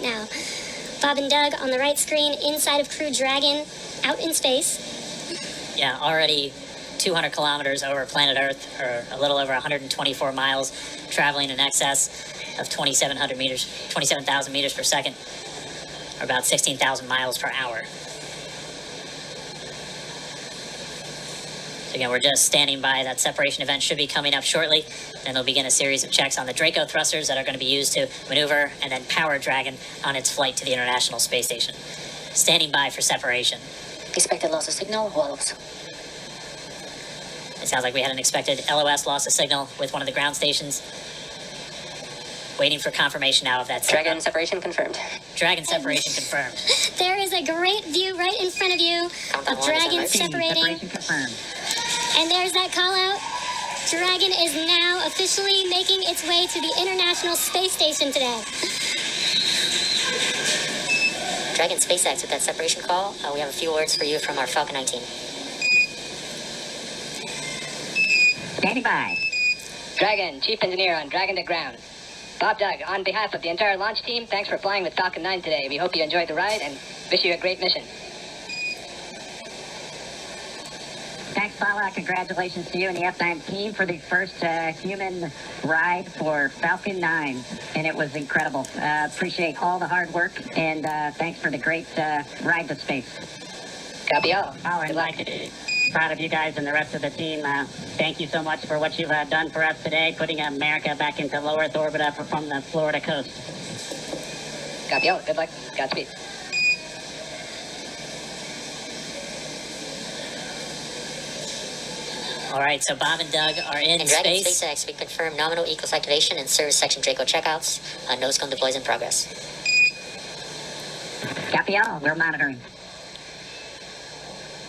now. Bob and Doug on the right screen, inside of Crew Dragon, out in space. Yeah, already 200 kilometers over planet Earth, or a little over 124 miles, traveling in excess of 2,700 meters, 27,000 meters per second, or about 16,000 miles per hour. So again, we're just standing by. That separation event should be coming up shortly. Then they'll begin a series of checks on the Draco thrusters that are going to be used to maneuver and then power Dragon on its flight to the International Space Station. Standing by for separation. Expected loss of signal, walls. It sounds like we had an expected LOS loss of signal with one of the ground stations. Waiting for confirmation now of that signal. Dragon separation confirmed. Dragon separation confirmed. There is a great view right in front of you of Dragon separating. Separation confirmed. And there's that call out. Dragon is now officially making its way to the International Space Station today. Dragon SpaceX with that separation call. We have a few words for you from our Falcon 19. Standing by. Dragon, Chief Engineer on Dragon to Ground. Bob Doug, on behalf of the entire launch team, thanks for flying with Falcon 9 today. We hope you enjoyed the ride and wish you a great mission. Thanks, Bala. Congratulations to you and the F9 team for the first human ride for Falcon 9. And it was incredible. Appreciate all the hard work, and thanks for the great ride to space. Copy all. Oh, and proud of you guys and the rest of the team. Thank you so much for what you've done for us today, putting America back into low Earth orbit from the Florida coast. Copy all. Good luck. Godspeed. All right, so Bob and Doug are in Dragon space. SpaceX, we confirm nominal Eclipse activation and service section Draco checkouts. Nose cone deploys in progress. Copy all. We're monitoring.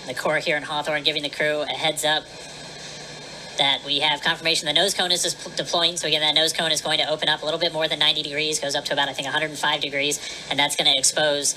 The Corps here in Hawthorne giving the crew a heads up that we have confirmation the nose cone is deploying. So again, that nose cone is going to open up a little bit more than 90 degrees, goes up to about, I think, 105 degrees, and that's going to expose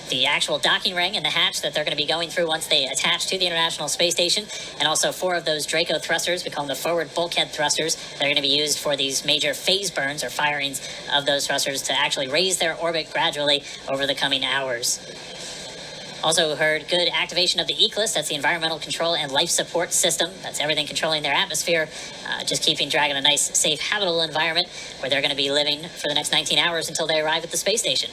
the actual docking ring and the hatch that they're going to be going through once they attach to the International Space Station, and also 4 of those Draco thrusters, we call them the forward bulkhead thrusters, that are going to be used for these major phase burns or firings of those thrusters to actually raise their orbit gradually over the coming hours. Also heard good activation of the ECLIS, that's the Environmental Control and Life Support System. That's everything controlling their atmosphere, just keeping Dragon a nice, safe, habitable environment where they're going to be living for the next 19 hours until they arrive at the space station.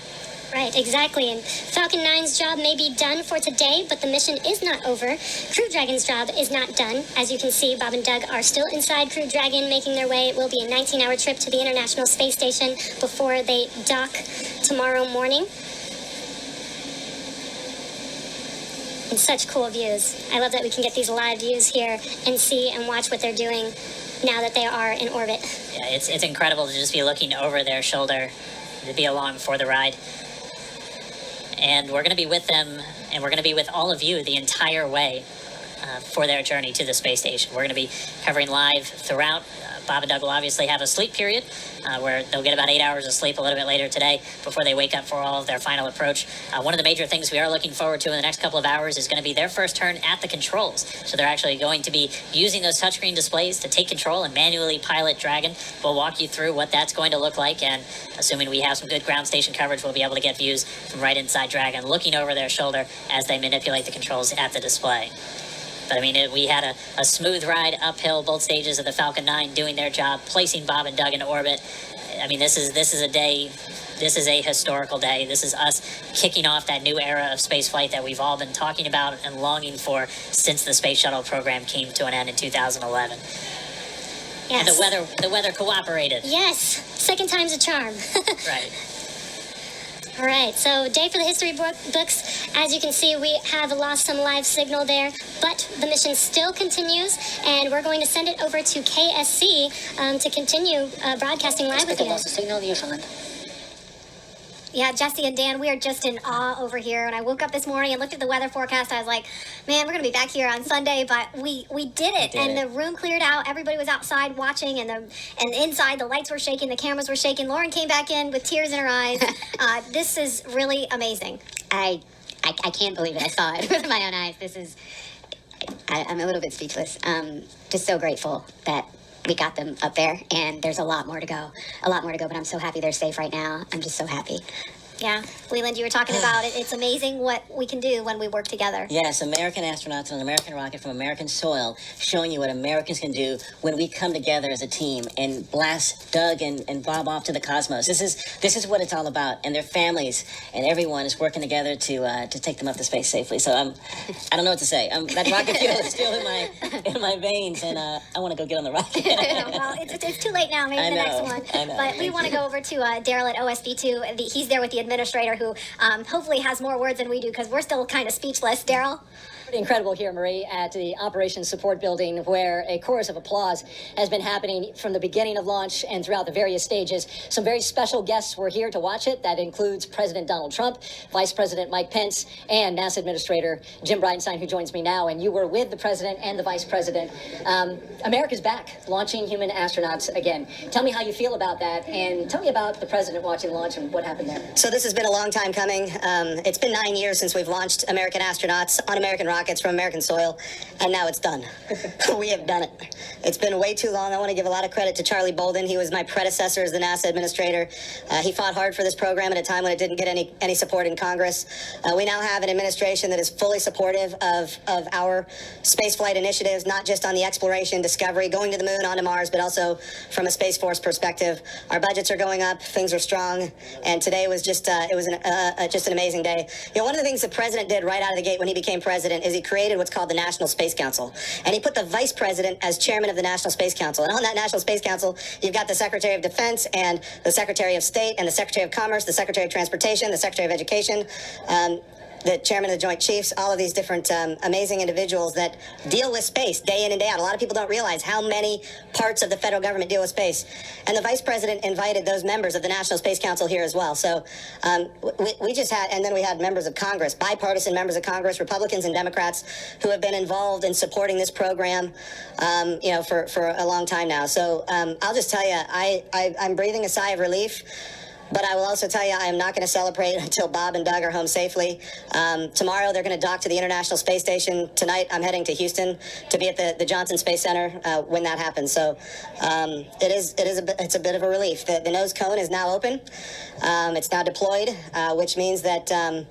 Right, exactly. And Falcon 9's job may be done for today, but the mission is not over. Crew Dragon's job is not done. As you can see, Bob and Doug are still inside Crew Dragon, making their way. It will be a 19-hour trip to the International Space Station before they dock tomorrow morning. And such cool views. I love that we can get these live views here and see and watch what they're doing now that they are in orbit. Yeah, it's incredible to just be looking over their shoulder, to be along for the ride. And we're going to be with them, and we're going to be with all of you the entire way for their journey to the space station. We're going to be covering live throughout. Bob and Doug will obviously have a sleep period where they'll get about 8 hours of sleep a little bit later today before they wake up for all of their final approach. One of the major things we are looking forward to in the next couple of hours is going to be their first turn at the controls. So they're actually going to be using those touchscreen displays to take control and manually pilot Dragon. We'll walk you through what that's going to look like, and assuming we have some good ground station coverage, we'll be able to get views from right inside Dragon, looking over their shoulder as they manipulate the controls at the display. But I mean, we had a smooth ride uphill, both stages of the Falcon 9 doing their job, placing Bob and Doug in orbit. I mean, this is a day, this is a historical day. This is us kicking off that new era of spaceflight that we've all been talking about and longing for since the Space Shuttle program came to an end in 2011. Yes. And the weather cooperated. Yes, second time's a charm. Right. All right, so day for the history books. As you can see, we have lost some live signal there, but the mission still continues, and we're going to send it over to KSC to continue broadcasting live with you. Loss of signal, Newfoundland. Yeah, Jesse and Dan, we are just in awe over here. And I woke up this morning and looked at the weather forecast. I was like, man, we're going to be back here on Sunday, but we did it. The room cleared out. Everybody was outside watching, and inside the lights were shaking, the cameras were shaking. Lauren came back in with tears in her eyes. This is really amazing. I can't believe it. I saw it with my own eyes. I'm a little bit speechless. Just so grateful that we got them up there, and there's a lot more to go, but I'm so happy they're safe right now. I'm just so happy. Yeah, Leland, you were talking about it. It's amazing what we can do when we work together. Yes, American astronauts on an American rocket from American soil, showing you what Americans can do when we come together as a team and blast Doug and Bob off to the cosmos. This is what it's all about, and their families and everyone is working together to take them up to space safely. So I don't know what to say. That rocket fuel is still in my veins, and I want to go get on the rocket. Well, it's too late now. Maybe I the know, next one. I know. But we want to go over to Daryl at OSB2. He's there with the administrator who hopefully has more words than we do because we're still kind of speechless. Daryl? Pretty incredible here, Marie, at the Operations Support Building, where a chorus of applause has been happening from the beginning of launch and throughout the various stages. Some very special guests were here to watch it. That includes President Donald Trump, Vice President Mike Pence, and NASA Administrator Jim Bridenstine, who joins me now. And you were with the President and the Vice President. America's back, launching human astronauts again. Tell me how you feel about that, and tell me about the President watching launch and what happened there. So this has been a long time coming. It's been 9 years since we've launched American astronauts on American rockets from American soil, and now it's done. We have done it. It's been way too long. I want to give a lot of credit to Charlie Bolden. He was my predecessor as the NASA administrator. He fought hard for this program at a time when it didn't get any support in Congress. We now have an administration that is fully supportive of our spaceflight initiatives, not just on the exploration, discovery, going to the moon, onto Mars, but also from a Space Force perspective. Our budgets are going up, things are strong, and today was just just an amazing day. You know, one of the things the president did right out of the gate when he became president is he created what's called the National Space Council, and he put the vice president as chairman of the National Space Council. And on that National Space Council, you've got the Secretary of Defense and the Secretary of State and the Secretary of Commerce, the Secretary of Transportation, the Secretary of Education, the chairman of the Joint Chiefs, all of these different amazing individuals that deal with space day in and day out. A lot of people don't realize how many parts of the federal government deal with space. And the vice president invited those members of the National Space Council here as well. So we just had, and then we had members of Congress, bipartisan members of Congress, Republicans and Democrats, who have been involved in supporting this program, for a long time now. So I'll just tell you, I'm breathing a sigh of relief. But I will also tell you, I am not going to celebrate until Bob and Doug are home safely. Tomorrow, they're going to dock to the International Space Station. Tonight, I'm heading to Houston to be at the Johnson Space Center when that happens. So it's a bit of a relief. The nose cone is now open. It's now deployed, which means that now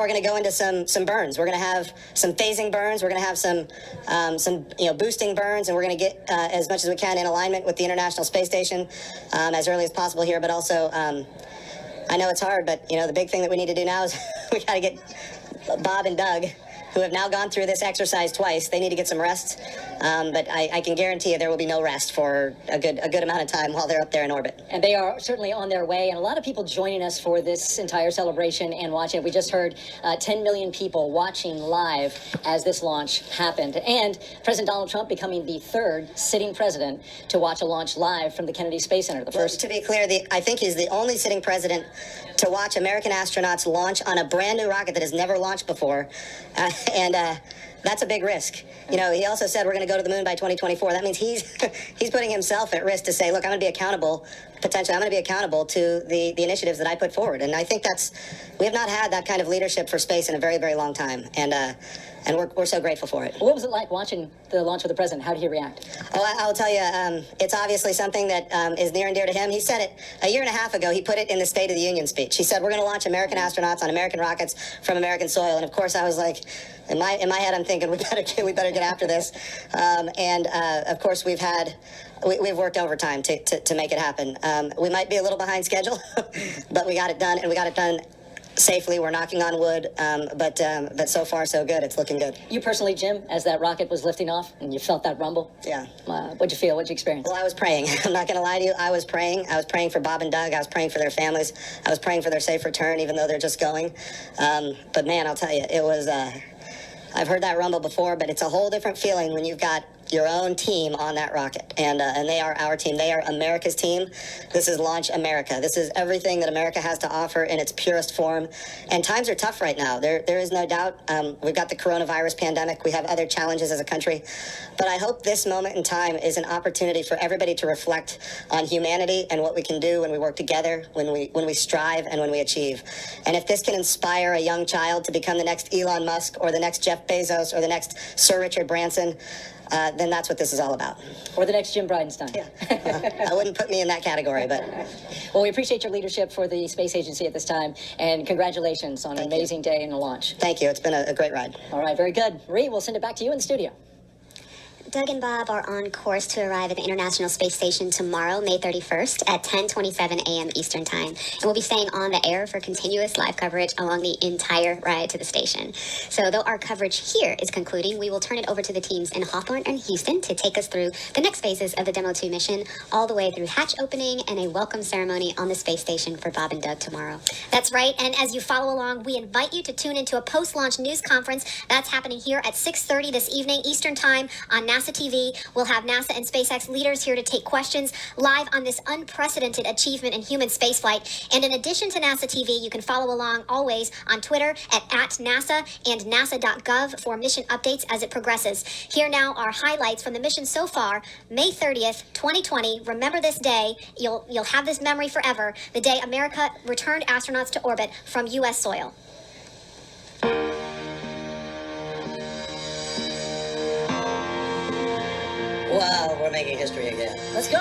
we're going to go into some burns. We're going to have some phasing burns. We're going to have some boosting burns, and we're going to get as much as we can in alignment with the International Space Station as early as possible here. But also, I know it's hard, but the big thing that we need to do now is we got to get Bob and Doug, who have now gone through this exercise twice. They need to get some rest, but I can guarantee you there will be no rest for a good amount of time while they're up there in orbit. And they are certainly on their way, and a lot of people joining us for this entire celebration and watching. We just heard 10 million people watching live as this launch happened, and President Donald Trump becoming the third sitting president to watch a launch live from the Kennedy Space Center. The first. To be clear, I think he's the only sitting president to watch American astronauts launch on a brand new rocket that has never launched before. And that's a big risk. He also said we're going to go to the moon by 2024. That means he's putting himself at risk to say, look, I'm going to be accountable. Potentially, I'm going to be accountable to the initiatives that I put forward. And I think we have not had that kind of leadership for space in a very, very long time. And we're so grateful for it. What was it like watching the launch with the president? How did he react? Oh, I'll tell you, it's obviously something that is near and dear to him. He said it a year and a half ago. He put it in the State of the Union speech. He said, we're going to launch American astronauts on American rockets from American soil. And of course, I was like, in my head, I'm thinking, we better get after this. Of course, we've worked overtime to make it happen. We might be a little behind schedule, but we got it done, and we got it done safely. We're knocking on wood, but so far so good. It's looking good. You personally, Jim, as that rocket was lifting off and you felt that rumble? Yeah. What'd you feel? What'd you experience? Well, I was praying. I'm not going to lie to you. I was praying. I was praying for Bob and Doug. I was praying for their families. I was praying for their safe return, even though they're just going. But man, I'll tell you, it was. I've heard that rumble before, but it's a whole different feeling when you've got your own team on that rocket, and they are our team. They are America's team. This is Launch America. This is everything that America has to offer in its purest form. And times are tough right now. There is no doubt. We've got the coronavirus pandemic. We have other challenges as a country. But I hope this moment in time is an opportunity for everybody to reflect on humanity and what we can do when we work together, when we strive, and when we achieve. And if this can inspire a young child to become the next Elon Musk or the next Jeff Bezos or the next Sir Richard Branson, then that's what this is all about. Or the next Jim Bridenstine. I wouldn't put me in that category, but... Well, we appreciate your leadership for the space agency at this time, and congratulations on an amazing day in the launch. Thank you. It's been a great ride. All right, very good. Marie, we'll send it back to you in the studio. Doug and Bob are on course to arrive at the International Space Station tomorrow, May 31st at 10:27 a.m. Eastern Time. And we'll be staying on the air for continuous live coverage along the entire ride to the station. So though our coverage here is concluding, we will turn it over to the teams in Hawthorne and Houston to take us through the next phases of the Demo 2 mission, all the way through hatch opening and a welcome ceremony on the space station for Bob and Doug tomorrow. That's right, and as you follow along, we invite you to tune into a post-launch news conference that's happening here at 6:30 this evening Eastern Time on NASA TV. We'll have NASA and SpaceX leaders here to take questions live on this unprecedented achievement in human spaceflight. And in addition to NASA TV, you can follow along always on Twitter at NASA and nasa.gov for mission updates as it progresses. Here now are highlights from the mission so far. May 30th, 2020. Remember this day. You'll have this memory forever. The day America returned astronauts to orbit from U.S. soil. Wow, we're making history again. Let's go.